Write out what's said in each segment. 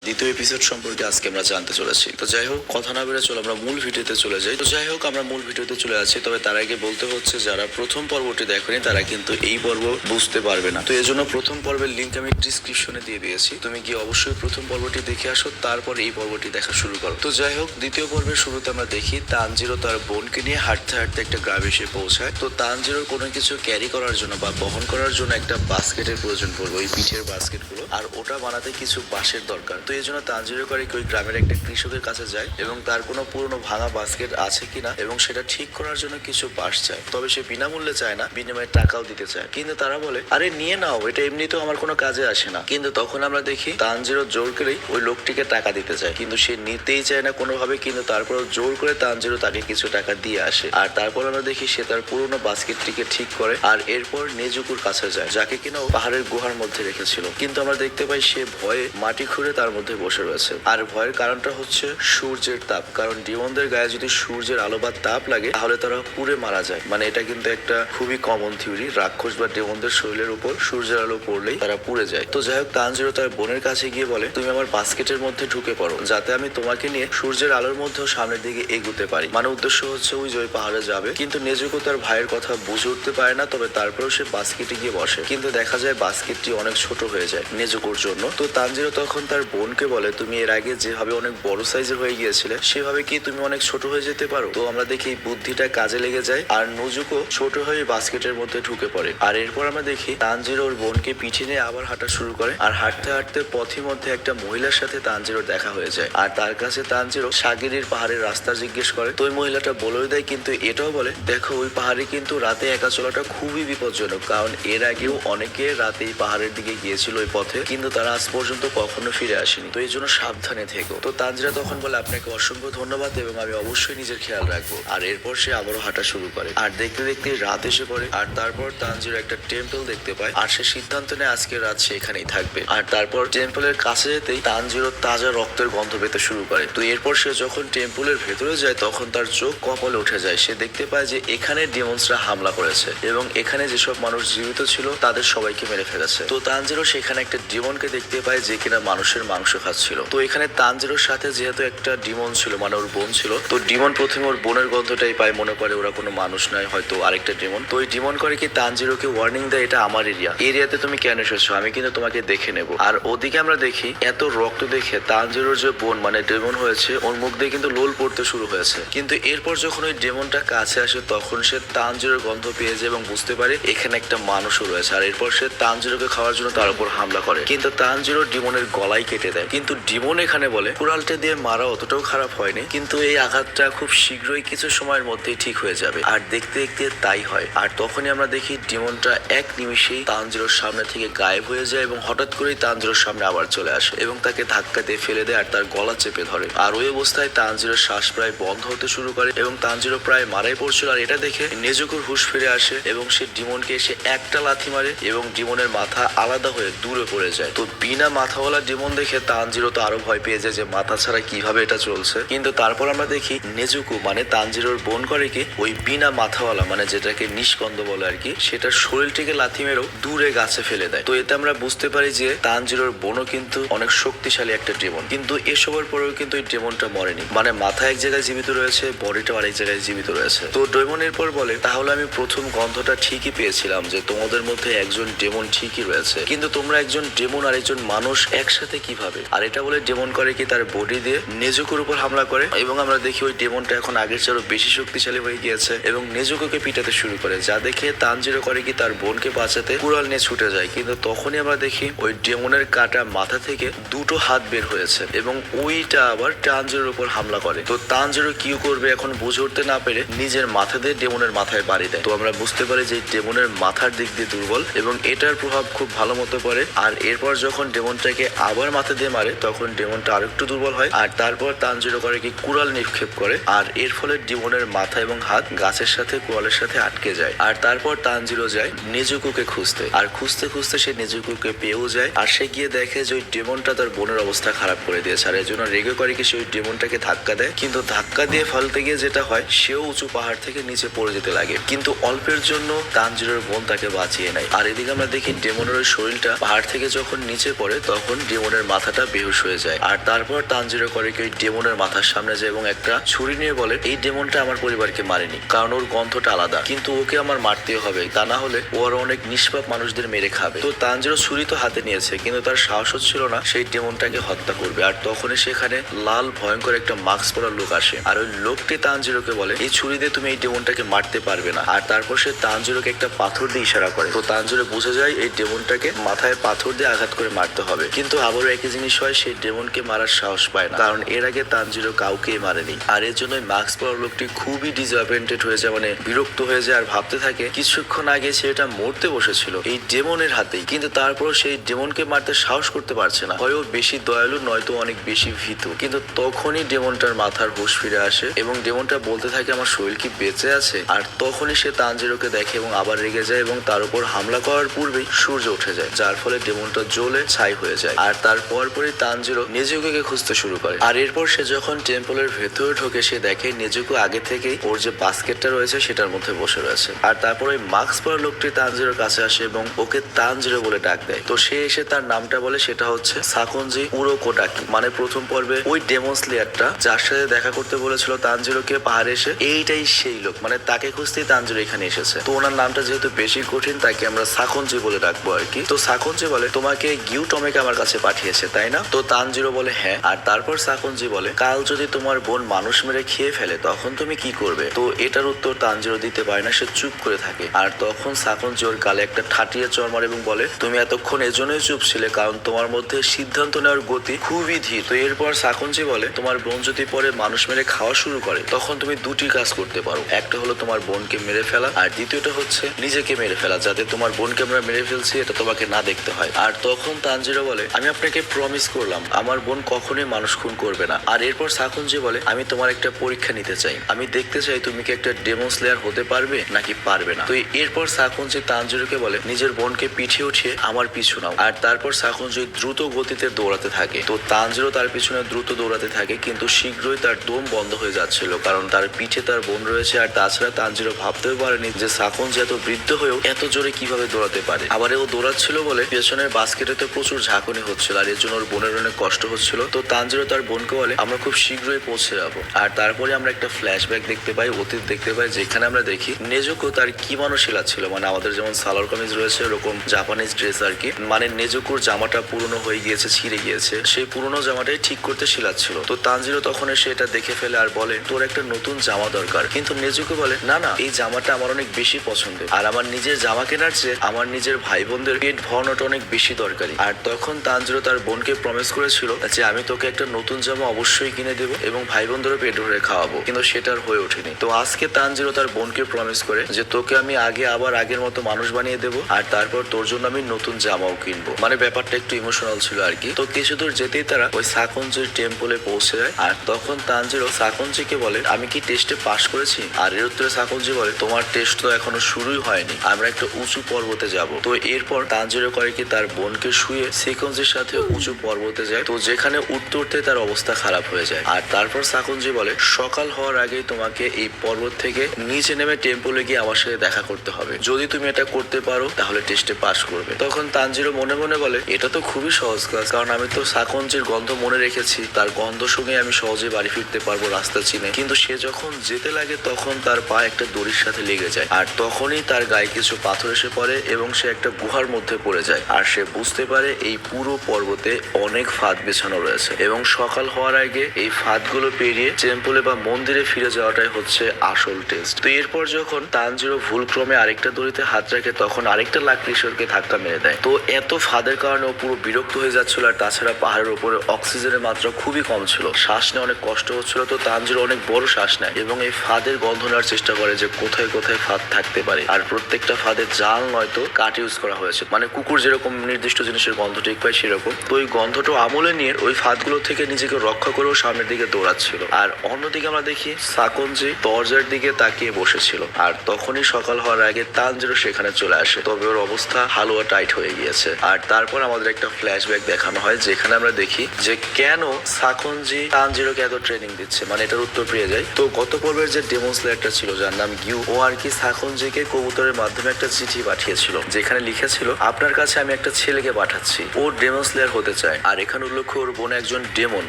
দ্বিতীয় এপিসোড সম্পর্কে আজকে আমরা জানতে চলেছি। তো যাই হোক, কথা না বেড়ে চলো আমরা মূল ভিডিওতে চলে যাই। তো যাই হোক, আমরা মূল ভিডিওতে চলে আছি। তবে তার আগে বলতে হচ্ছে, যারা প্রথম পর্বটি দেখেনি তারা কিন্তু এই পর্ব বুঝতে পারবে না। তো এই জন্য প্রথম পর্বের লিঙ্ক আমি ডিসক্রিপশনে দিয়ে দিয়েছি। তুমি গিয়ে অবশ্যই প্রথম পর্বটি দেখে আসো, তারপর এই পর্বটি দেখা শুরু করো। তো যাই হোক, দ্বিতীয় পর্বের শুরুতে আমরা দেখি তানজিরো তার বোনকে নিয়ে হাঁটতে হাঁটতে একটা গ্রামে এসে পৌঁছায়। তো তানজিরোর কোনো কিছু ক্যারি করার জন্য বা বহন করার জন্য একটা বাস্কেটের প্রয়োজন পড়বে, ওই পিঠের বাস্কেটগুলো, আর ওটা বানাতে কিছু বাঁশের দরকার। তো এই জন্য তানজিরো করে ওই গ্রামের একটা কৃষকের কাছে যায় এবং তার কোনো পুরনো ভাঙা বাস্কেট আছে কিনা এবং সেটা ঠিক করার জন্য কিছু বাঁশ চায়। তবে সে বিনামূল্যে চায় না, বিনিময়ে টাকাও দিতে চায়। কিন্তু তারা বলে, আরে নিয়ে নাও, এটা এমনিতেও আমার কোনো কাজে আসে না। কিন্তু তখন আমরা দেখি তানজিরো জোর করেই ওই লোকটিকে টাকা দিতে চায়, কিন্তু সে নিতেই চায় না কোনোভাবে। কিন্তু তারপরও জোর করে তানজিরো তাকে কিছু টাকা দিয়ে আসে। আর তারপর আমরা দেখি সে তার পুরনো বাস্কেটটিকে ঠিক করে আর এরপর নেজুকুর কাছে যায়, যাকে কিনা ও পাহাড়ের গুহার মধ্যে রেখেছিল। কিন্তু আমরা দেখতে পাই সে ভয়ে মাটি খুঁড়ে তার মধ্যে বসে রয়েছে। আর ভয়ের কারণটা হচ্ছে সূর্যের তাপ, কারণ ডিমনদের গায়ে যদি সূর্যের আলো বা তাপ লাগে তাহলে তারা পুড়ে মারা যায়। মানে এটা কিন্তু একটা খুবই কমন থিওরি, রাক্ষস বা ডিমনদের শরীরের উপর সূর্যের আলো পড়লেই তারা পুড়ে যায়। তো যাই হোক, তানজিরো তার বোনের কাছে গিয়ে বলে, তুমি আমার বাস্কেটের মধ্যে ঢুকে পড়ো, যাতে আমি তোমাকে নিয়ে সূর্যের আলোর মধ্যেও সামনের দিকে এগুতে পারি। মানে উদ্দেশ্য হচ্ছে ওই যে ওই পাহাড়ে যাবে। কিন্তু নেজুকো তার ভাইয়ের কথা বুঝে উঠতে পারে না। তবে তারপরেও সে বাস্কেটে গিয়ে বসে, কিন্তু দেখা যায় বাস্কেটটি অনেক ছোট হয়ে যায় নেজুকোর জন্য। তো তানজিরো তখন তার বোনকে বলে, তুমি এর আগে যেভাবে অনেক বড় সাইজের হয়ে গিয়েছিলে সেভাবে কি তুমি অনেক ছোট হয়ে যেতে পারো? তো আমরা দেখি বুদ্ধিটা কাজে লেগে যায় আর নেজুকো ছোট হয়ে বাস্কেটের মধ্যে ঢুকে পড়ে। আর এরপর আমরা দেখি তানজিরো ওর বোনকে পিঠে নিয়ে আবার হাঁটা শুরু করে। আর হাঁটতে হাঁটতে পথের মধ্যে একটা মহিলার সাথে তানজিরোর দেখা হয়ে যায়। আর তার কাছে তানজিরো সাগিরির পাহাড়ের রাস্তা জিজ্ঞেস করে। তো ওই মহিলাটা বলে দেয়, কিন্তু এটাও বলে, দেখো ওই পাহাড়ে কিন্তু রাতে একা চলাটা খুবই বিপজ্জনক, কারণ এর আগেও অনেকে রাতে এই পাহাড়ের দিকে গিয়েছিল ওই পথে, কিন্তু তারা আজ পর্যন্ত কখনো ফিরে আসেনি। তো এই জন্য সাবধানে থেকো। তো তানজিরা তখন বলে, আপনাকে অসংখ্য ধন্যবাদ এবং আমি অবশ্যই নিজের খেয়াল রাখবো। আর এরপর সে আবারও হাঁটা শুরু করে। আর দেখতে দেখতে রাত এসে পড়ে। আর তারপর তানজিরা একটা টেম্পল দেখতে পায় আর সে সিদ্ধান্ত নেয় আজকে রাত সে এখানেই থাকবে। আর তারপর টেম্পলের কাছে যেতেই তানজিরো তাজা রক্তের গন্ধ পেতে শুরু করে। তো এরপর সে যখন টেম্পলের ভেতরে যায় তখন তার চোখ কপালে উঠে যায়। সে দেখতে পায় যে এখানে ডিমন্সরা হামলা করেছে এবং এখানে যেসব মানুষ জীবিত ছিল তাদের সবাইকে মেরে ফেলেছে। তো তানজিরো সেখানে একটা ডিমনকে দেখতে পায় যে কিনা মানুষের মাংস খাচ্ছিল। তো এখানে তানজিরোর সাথে যেহেতু একটা ডিমন ছিল, মানে ওর বোন ছিল, তো ডিমন প্রথমে ওর বোনের গন্ধটাই পায়, মনে করে ওরা কোনো মানুষ নয়, হয়তো আরেকটা ডিমন। তো ওই ডিমন করে কি তানজিরোকে ওয়ার্নিং দেয়, এটা আমার এরিয়াতে তুমি কেন এসেছো, আমি কিন্তু তোমাকে দেখে নেব। আর ওদিকে আমরা দেখি এত রক্ত দেখে তানজিরোর যে বোন মানে ডেমন হয়েছে, ওর মুখ দিয়ে কিন্তু লোল পড়তে শুরু হয়েছে। কিন্তু এরপর যখন ওই ডেমনটা কাছে আসে তখন সে তানজিরোর গন্ধ পেয়ে যায় এবং বুঝতে পারে এখানে একটা মানুষও রয়েছে। আর এরপর সে তানজিরোকে খাওয়ার জন্য তার উপর হামলা করে, কিন্তু তানজিরো ডিমনের গলায় কেটে দেয়। কিন্তু ডিমন এখানে বলে, কুড়ালটা দিয়ে মারা অতটাও খারাপ হয়নি, কিন্তু এই আঘাতটা খুব শীঘ্রই কিছু সময়ের মধ্যেই ঠিক হয়ে যাবে। আর দেখতে দেখতে তাই হয়। আর তখনই আমরা দেখি ডিমনটা এক নিমিষেই তানজিরোর সামনে থেকে গায়েব হয়ে যায় এবং হঠাৎ করেই তানজিরোর সামনে আবার চলে আসে এবং তাকে ধাক্কা দিয়ে ফেলে দেয় আর তার গলা চেপে ধরে। আর ওই অবস্থায় তানজিরোর শ্বাস প্রায় বন্ধ হতে শুরু করে এবং তানজিরো প্রায় মারাই পড়ছিল। আর এটা দেখে নেজুকুর হুঁশ ফিরে আসে এবং সে ডিমনকে এসে একটা লাথি মারে এবং ডিমনের মাথা আলাদা হয়ে দূরে পড়ে যায়। তো বিনা মাথাওয়ালা ডিমন দেখে তানজিরো তো আরো ভয় পেয়ে যায় যে মাথা ছাড়া কিভাবে এটা চলছে। কিন্তু তারপর আমরা দেখি নেজুকু মানে তানজিরোর বোন করে কি ওই বিনা মাথাওয়ালা মানে যেটাকে নিষ্কন্দ বলে আর কি, সেটার শরীরটিকে লাথি মেরেও দূরে গাছে ফেলে দেয়। তো এতে আমরা বুঝতে পারি যে তানজিরোর বোনও কিন্তু অনেক শক্তিশালী একটা ডেমন। কিন্তু এসবের পরেও কিন্তু এই ডেমনটা মরেনি, মানে মাথা এক জায়গায় জীবিত রয়েছে, বডিটা আরেক জায়গায় জীবিত রয়েছে। তো ডেমন এরপর বলে, তাহলে আমি প্রথম গন্ধটা ঠিকই পেয়েছিলাম যে তোমাদের মধ্যে একজন ডেমন ঠিকই রয়েছে, কিন্তু তোমরা একজন ডেমন আর একজন মানুষ একসাথে কিভাবে? আর এটা বলে ডেমন করে কি তার বডি দিয়ে নেজুকোর উপর হামলা করে এবং আমরা দেখি ওই ডেমনটা এখন আগের চেয়ে আরো বেশি শক্তিশালী হয়ে গিয়েছে এবং নেজুকোকে পিটাতে শুরু করে, যা দেখে তানজিরো করে কি তার বোনকে বাঁচাতে কুড়াল নিয়ে ছুটে যায়। কিন্তু তখনই আমরা দেখি ওই ডেমনের কাটা মাথা থেকে দুটো হাত বের হয়েছে এবং ওইটা আবার তানজিরোর উপর হামলা করে। তো তানজিরো কি করবে এখন বুঝে উঠতে না পেরে নিজের মাথা দিয়ে ডেমনের মাথায় বাড়ি দেয়। তো আমরা বুঝতে পারি যে ডেমনের মাথার দিক দিয়ে দুর্বল এবং এটার প্রভাব খুব ভালো মতো পড়ে। আর এরপর যখন ডেমনটাকে আবার মাথা দিয়ে মারে তখন ডেমনটা আরেকটু দুর্বল হয়। আর তারপর তানজিরো করে কি কুড়াল নিক্ষেপ করে আর এর ফলে ডেমনের মাথা এবং হাত গাছের সাথে কুড়ালের সাথে আটকে যায়। আর তারপর তানজিরো যায় নেজুকুকে খুঁজতে, আর খুঁজতে খুঁজতে সে নেজুকুকে পেয়েও যায়। আর সে গিয়ে দেখে যে ওই ডেমনটা তার বোনের অবস্থা খারাপ করে দিয়েছে। আর এর জন্য রেগে করে কি সে ওই ডেমনটাকে ধাক্কা দেয়, কিন্তু ধাক্কা দিয়ে ফেলতে গিয়ে যেটা হয় সেও উঁচু পাহাড় থেকে নিচে পড়ে যেতে লাগে। কিন্তু অল্পের জন্য তানজিরোর বোন তাকে বাঁচিয়ে নেয়। আর এদিকে আমরা দেখি ডেমনের ওই শরীরটা পাহাড় থেকে যখন নিচে পড়ে তখন ডেমনের মাথাটা বেহুশ হয়ে যায়। আর তারপর তানজিরো করে কি ওই ডেমনের মাথার সামনে যায় এবং একটা ছুরি নিয়ে বলে এই ডেমনটা আমার পরিবারকে মারেনি, কারণ ওর গন্ধটা আলাদা, কিন্তু ওকে আমার মারতে হবে, তা না হলে ও আরো অনেক নিষ্পাপ মানুষদের মেরে খাবে। তো তানজিরো ছুরি তো হাতে নিয়েছে, কিন্তু তার সাহস হচ্ছিল না সেই ডেমনটাকে হত্যা করবে। আর তখনই সেখানে লাল ভয়ঙ্কর একটা মাস্ক পরা লোক আসে, আর ওই লোকটি তানজিরোকে বলে এই ছুরি দিয়ে তুমি এই ডেমনটাকে মারতে পারবে না। আর তারপর সে তানজিরোকে একটা পাথর দিয়ে ইশারা করে। তো তানজিরো বুঝে যায় এই ডেমনটাকে মাথায় পাথর দিয়ে আঘাত করে মারতে হবে, কিন্তু আবারও একই জিনিস হয়, সেই ডেমনকে মারার সাহস পায় না, কারণ এর আগে তানজিরো কাউকেই মারেনি। আর এর জন্য মাস্ক পরা লোকটি খুবই ডিসঅ্যাপয়েন্টেড হয়ে যায়, মানে বিরক্ত হয়ে যায়, আর ভাবতে থাকে কিছুক্ষণ আগে সে এটা মরতে বসেছিল এই ডেমনের হাতেই, কিন্তু তারপর সেই ডেমনকে মারতে সাহস করতে পারছে না, হয় ও বেশি দয়ালু নয়তো অনেক বেশি ভীতু। কিন্তু তখনই ডেমনটার মাথার হুঁশ ফিরে আসে এবং ডেমনটা বলতে থাকে আমার শরীর কি বেঁচে আছে। আর তখনই সে তানজিরোকে দেখে এবং আবার রেগে যায় এবং তার উপর হামলা করার পূর্বেই সূর্য উঠে যায়, যার ফলে ডেমনটা জ্বলে ছাই হয়ে যায়। আর তারপর পরই তানজিরো নেজুকোকে খুঁজতে শুরু করে। আর এরপর সে যখন টেম্পলের ভেতরে ঢোকে সে দেখে নেজুকো আগে থেকেই ওর যে বাস্কেটটা রয়েছে সেটার মধ্যে বসে রয়েছে। আর তারপর ওই মাস্ক পরা লোকটি তানজিরোর কাছে আসে এবং ওকে তানজিরো বলে ডাক দেয়। তো সে এসে তার নামটা বলে, সেটা হচ্ছে সাকুনজি উরোকোটাকি, মানে প্রথম পর্বে ওই ডেমন স্লেয়ারটা যার সাথে দেখা করতে বলেছিল তানজিরোকে পাহাড়ে এসে, এইটাই সেই লোক, মানে তাকে খুঁজতেই তানজিরো এখানে এসেছে। তো ওনার নামটা যেহেতু বেশি কঠিন তাকে আমরা সাকুনজি বলে ডাকবো আর কি। তো সাকুনজি বলে তোমাকে গিউটমেকে আমার কাছে পাঠিয়েছে তাই না? তো তানজিরো বলে হ্যাঁ। আর তারপর সাকুনজি বলে কাল যদি তোমার বোন মানুষ মেরে খেয়ে ফেলে তখন তুমি কি করবে? তো এটার উত্তর তানজিরো দিতে পারে না, সে চুপ করে থাকে। আর তখন সাকুনজি ওর গালে একটা ঠাটিয়ে চড় মারে এবং বলে তুমি এতক্ষণ এজন্যই চুপ ছিলে কারণ তোমার মধ্যে সিদ্ধান্ত নেওয়ার গতি খুবই ধীর। তো এরপর সাকুনজি বলে তোমার বোন যদি পরে মানুষ মেরে খাওয়া শুরু করে তখন তুমি দুটি কাজ করতে পারো, একটা হলো তোমার বোনকে মেরে ফেলা আর দ্বিতীয়টা হচ্ছে নিজেকে মেরে ফেলা, যাতে তোমার বোনকে আমরা মেরে ফেলছি এটা তোমাকে না দেখতে হয়। আর তখন তানজিরো বলে আমি আপনাকে প্রমিস করলাম আমার বোন কখনোই মানুষ খুন করবে না। আর এরপর সাকুনজি বলে আমি তোমার একটা পরীক্ষা নিতে চাই, আমি দেখতে চাই তুমি কি একটা ডেমন স্লেয়ার হতে পারবে নাকি পারবে না। তো এরপর সাকুনজি তানজিরোকে বলে নিজের বোনকে পিঠে উঠিয়ে আমার পিছু নাও। আর তারপর সাকুনজি দ্রুত গতিতে দৌড়াতে থাকে। তো তানজিরো তার পিছনে দ্রুত দৌড়াতে থাকে, কিন্তু শীঘ্রই তার দম বন্ধ হয়ে যাচ্ছিল কারণ তার পিঠে তার বোন রয়েছে। আর তাছাড়া তানজিরো ভাবতেও পারেনি যে সাকুনজি এত বৃদ্ধ হয়েও এত জোরে কিভাবে দৌড়াতে পারে। আবার ও দৌড়াচ্ছিল বলে পেছনের বাস্কেটেতে প্রচুর ঝাঁকুনি হচ্ছিল আর এর জন্য ওর বোনের অনেক কষ্ট হচ্ছিল। তো তানজিরো তার বোনকে বলে আমরা খুব শীঘ্রই পৌঁছে যাবো। আর তারপরে আমরা একটা ফ্ল্যাশব্যাক দেখতে পাই, অতীত দেখতে পাই, যেখানে আমরা দেখি নেজুকো তার কিমোনো ছিল, মানে আমাদের যেমন সালোয়ার কামিজ রয়েছে ওরকম জাপানিজ ড্রেস আর কি, মানে নেজুকোর জামাটা পুরনো হয়ে গিয়েছে, ছিঁড়ে গিয়েছে, সেই পুরনো জামাটাই ঠিক করতে শিলাচ্ছিল। তো তানজিরো তখন এসে এটা দেখে ফেলে আর বলে তোর একটা নতুন জামা দরকার। কিন্তু নেজুকো বলে না না, এই জামাটা আমার অনেক বেশি পছন্দের, আর আমার নিজের জামা কেনার চেয়ে আমার নিজের ভাই বোনদের পেট ভরানোটা অনেক বেশি দরকারি। আর তখন তানজিরো তার বোনকে প্রমিস করেছিল যে আমি তোকে একটা নতুন জামা অবশ্যই কিনে দেবো এবং ভাই বোনদেরও পেট ভরে খাওয়াবো, কিন্তু সেটা আর হয়ে ওঠেনি। তো আজকে তানজিরো তার বোনকে প্রমিস করে যে তোকে আমি আগে আবার আগের মতো মানুষ বানিয়ে দেবো আর তারপর তোর জন্য আমি নতুন জামাও কিনবো, মানে ব্যাপারটা একটু ইমোশনাল ছিল আর কি। তো কিছু দূর যেতেই তারা ওই সাকুনজির টেম্পলে পৌঁছে যায়। আর তখন তানজিরো সাকুনজিকে বলে আমি কি টেস্টে পাশ করেছি? আর এর উত্তরে সাকুনজি বলে তোমার টেস্ট তো এখনো শুরুই হয়নি, আমরা একটা উঁচু পর্বতে যাব। তো এরপর তানজিরো করে কি তার বোনকে শুয়ে সাকুনজির সাথে উঁচু পর্বতে যায়, তো যেখানে উঠতে উঠতে তার অবস্থা খারাপ হয়ে যায়। আর তারপর সাকুনজি বলে সকাল হওয়ার আগেই তোমাকে এই পর্বত থেকে নিচে নেমে টেম্পলে গিয়ে আমার সাথে দেখা করতে হবে, যদি তুমি এটা করতে পারো তাহলে টেস্টে পাস করবে। তখন তানজিরো মনে মনে বলে এটা তো খুবই সহজ কাজ, কারণ আমি তো সাকুনজির গন্ধ মনে রেখেছি, তার গন্ধ শুনে আমি সহজে বাড়ি ফিরতে পারবো রাস্তা চিনে। কিন্তু সে যখন যেতে লাগে তখন তার পা একটা দড়ির সাথে লেগে যায় আর তখনই তার গায়ে কিছু পাথর এসে পড়ে এবং সে একটা গুহার মধ্যে পড়ে যায়। আর সে বুঝতে পারে এই পুরো পর্বতে অনেক ফাঁদ বেছানো রয়েছে এবং সকাল হওয়ার আগে এই ফাঁদগুলো পেরিয়ে টেম্পলে বা মন্দিরে ফিরে যাওয়াটাই হচ্ছে আসল টেস্ট। তো এরপর যখন তানজিরো ভুলক্রমে আরেকটা দড়িতে হাত রাখে তখন আরেকটা লাকড়িশরকে ধাক্কা মেরে দেয়। তো এত ফাঁদের কারণে ও পুরো বিরক্ত হয়ে যাচ্ছিল। আর তাছাড়া পাহাড়ের উপরে অক্সিজেনের মাত্রা খুবই কম ছিল, শ্বাস নেওয়া অনেক কষ্ট হচ্ছিল। তো তানজিরো অনেক বড় শ্বাস নেয় এবং এই ফাঁদের গন্ধ নেওয়ার চেষ্টা করে যে কোথায় কোথায় ফাঁদ থাকতে পারে। আর প্রত্যেকটা ফাঁদের জাল নয়তো কাঠ ইউজ করা হয়েছে, মানে কুকুর যেরকম নির্দিষ্ট জিনিসের গন্ধ ঠিক পায় সেরকম। তো ওই গন্ধটা আমলে নিয়ে ওই ফাঁদগুলো থেকে নিজেকে রক্ষা করেও সামনের দিকে দৌড়াচ্ছিল। আর অন্যদিকে আমরা দেখি সাকুনজি দরজার দিকে তাকিয়ে বসেছিল। আর তখনই সকাল হওয়ার আগে তানজিরো সেখানে চলে আসে, তবে ওর অবস্থা হালুয়া টাইট হয়ে গিয়েছে। আর তারপর আমাদের একটা ফ্ল্যাশব্যাক দেখানো হয় যেখানে আমরা দেখি যে কেন সাকুনজি তানজিরোকে এত ট্রেনিং দিচ্ছে, মানে এটার উত্তর পেয়ে যায়। তো গত পর্বের যে ডেমন স্লেয়ারটা ছিল যার নাম গিউ, ও আর কি সাকুনজিকে কবুতরের মাধ্যমে একটা চিঠি পাঠিয়েছিল যেখানে লিখেছিল আপনার কাছে আমি একটা ছেলেকে পাঠাচ্ছি, ও ডেমন স্লেয়ার হতে চায়। আর এখানে উল্লেখ ওর বোন একজন ডেমন,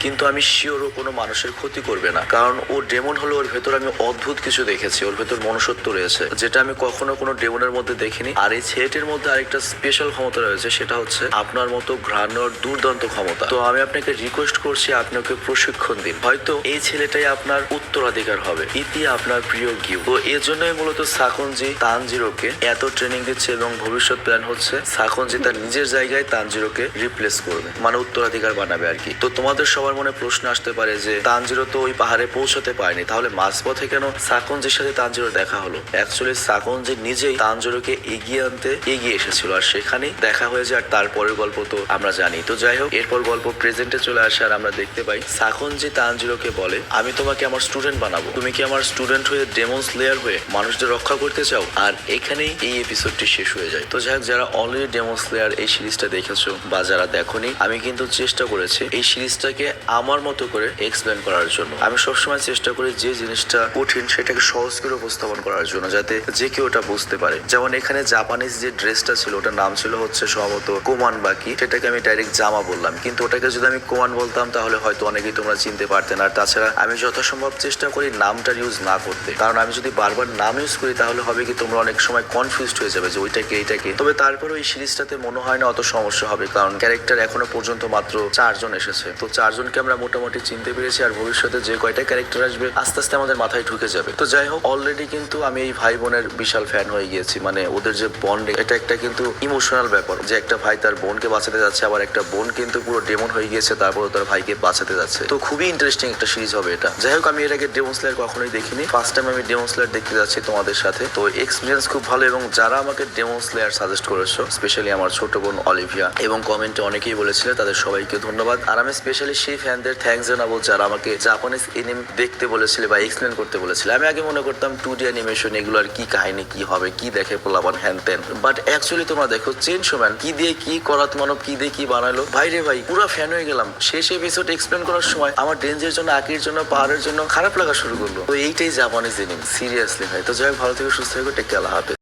কিন্তু আমি শিওর ও কোনো মানুষের ক্ষতি করবে না, কারণ ও ডেমন হলো ওর ভেতর আমি অদ্ভুত কিছু দেখেছি, ওর ভেতর মনুষ্যত্ব রয়েছে যেটা আমি কখনো কোনো ডেমনের মধ্যে দেখিনি। আর এই ছেলেটির মধ্যে আরেকটা স্পেশাল ক্ষমতা রয়েছে, সেটা হচ্ছে আপনার মতো ঘ্রাণ নেওয়ার দুর্দান্ত ক্ষমতা। তো আমি আপনাকে রিকোয়েস্ট করছি আপনি ওকে প্রশিক্ষণ দিন, হয়তো এই ছেলেটাই আপনার উত্তরাধিকার হবে। ইতি আপনার প্রিয় গিউ। তো এর জন্যই মূলত সাকুনজি তানজিরোকে এত ট্রেনিং দিচ্ছে এবং ভবিষ্যৎ প্ল্যান হচ্ছে সাকুনজি তার নিজের জায়গায় তানজিরোকে রিপ্লেস করবে, মানে উত্তরাধিকার বানাবে আর কি। তো তোমাদের সবার মনে প্রশ্ন আসতে পারে যে তানজিরো তো ওই পাহাড়ে পৌঁছাতে পারেনি, তাহলে মাঝপথে কেন সাকুনজির সাথে তানজিরো দেখা হলো? অ্যাকচুয়ালি সাকুনজি নিজেই তানজিরোকে এগিয়ে আনতে এগিয়ে এসেছিল, আর সেখানেই দেখা হয়ে যায়। আর তারপরের গল্প তো আমরা জানি। তো যাই হোক, এরপর গল্প প্রেজেন্টে চলে আসে আর আমরা দেখতে পাই সাকুনজি তানজিরোকে বলে, আমি তোমাকে আমার স্টুডেন্ট বানাবো, তুমি কি আমার স্টুডেন্ট হয়ে ডেমন স্লেয়ার হয়ে মানুষদের রক্ষা করতে চাও? আর এখানেই এই এপিসোডটি শেষ হয়ে যায়। তো যাই হোক, যারা অলরেডি ডেমন স্লেয়ার এই সিরিজটা দেখেছো বা যারা দেখোনি, আমি কিন্তু চেষ্টা করেছি এই সিরিজটাকে আমার মতো করে এক্সপ্লেন করার জন্য। আমি সবসময় চেষ্টা করি যে জিনিসটা কঠিন সেটাকে সহজ করে উপস্থাপন করার জন্য, যাতে যে কেউ ওটা বুঝতে পারে। যেমন এখানে জাপানিজ যে ড্রেসটা ছিল ওটার নাম ছিল হচ্ছে সম্ভবত কোমান বাকি, সেটাকে আমি ডাইরেক্ট জামা বললাম, কিন্তু ওটাকে যদি আমি কোমান বলতাম তাহলে হয়তো অনেকেই তোমরা চিনতে পারতেন। আর তাছাড়া আমি যথাসম্ভব চেষ্টা করি নামটার ইউজ না করতে, কারণ আমি যদি বারবার নাম ইউজ করি তাহলে হবে কি তোমরা অনেক সময় কনফিউজড হয়ে যাবে যে ওইটাকে এইটাকে। তবে তারপরে এই সিরিজটাতে মনে হয় না অত সমস্যা হবে, কারণ ক্যারেক্টার এখনো পর্যন্ত মাত্র 4 জন এসেছে। তো 4 জনকে আমরা মোটামুটি চিনতে পেরেছি, আর ভবিষ্যতে যে কয়টা ক্যারেক্টার আসবে আস্তে আস্তে আমাদের মাথায় ঢুকে যাবে। তো যাই হোক, অলরেডি কিন্তু আমি এই ভাই বোনের বিশাল ফ্যান হয়ে গিয়েছি, মানে ওদের যে বন্ডিং, এটা একটা কিন্তু ইমোশনাল ব্যাপার, যে একটা ভাই তার বোনকে বাঁচাতে যাচ্ছে, আবার একটা বোন কিন্তু পুরো ডেমন হয়ে গিয়েছে, তারপর তার ভাইকে বাঁচাতে যাচ্ছে। তো খুবই ইন্টারেস্টিং একটা সিরিজ হবে এটা। যাই হোক, আমি এর আগে ডেমন স্লেয়ার কখনোই দেখিনি, ফার্স্ট টাইম আমি ডেমন স্লেয়ার দেখতে যাচ্ছি তোমাদের সাথে। তো এক্সপিরিয়েন্স খুব ভালো, এবং যারা আমাকে ডেমন স্লেয়ার সাজেস্ট করেছো, স্পেশালি আমার ছোট বোন অলিভিয়া, এবং কমেন্টে অনেকেই বলেছিলে, তাদের সবাইকে ধন্যবাদ। আর আমি স্পেশালি সেই ফ্যানদের থ্যাঙ্কস জানাবো যারা আমাকে জাপানিজ এনিমে দেখতে বলেছিলে বা এক্সপ্লেন করতে বলেছিলে। আমি আগে মনে করতাম 2D অ্যানিমেশন, এগুলো আর কি কাহিনী, কি হবে, কি দেখে পোলাবান হ্যান ত্যান, বাট অ্যাকচুয়ালি তোমরা দেখো চেইনসো ম্যান কি দিয়ে কি করাত মানব কি দিয়ে কি বানালো, ভাই রে ভাই, পুরো ফ্যান হয়ে গেলাম। শেষ এপিসোড এক্সপ্লেন করার সময় আমার ডেঞ্জের জন্য, আকির জন্য, পাহাড়ের জন্য খারাপ লাগা শুরু করলো। তো এইটাই জাপানিজ এনিমে, সিরিয়াসলি ভাই। তো যাই হোক, ভালো থেকে সুস্থ থেকো, টেক কেয়ার, আল্লাহ হাফেজ।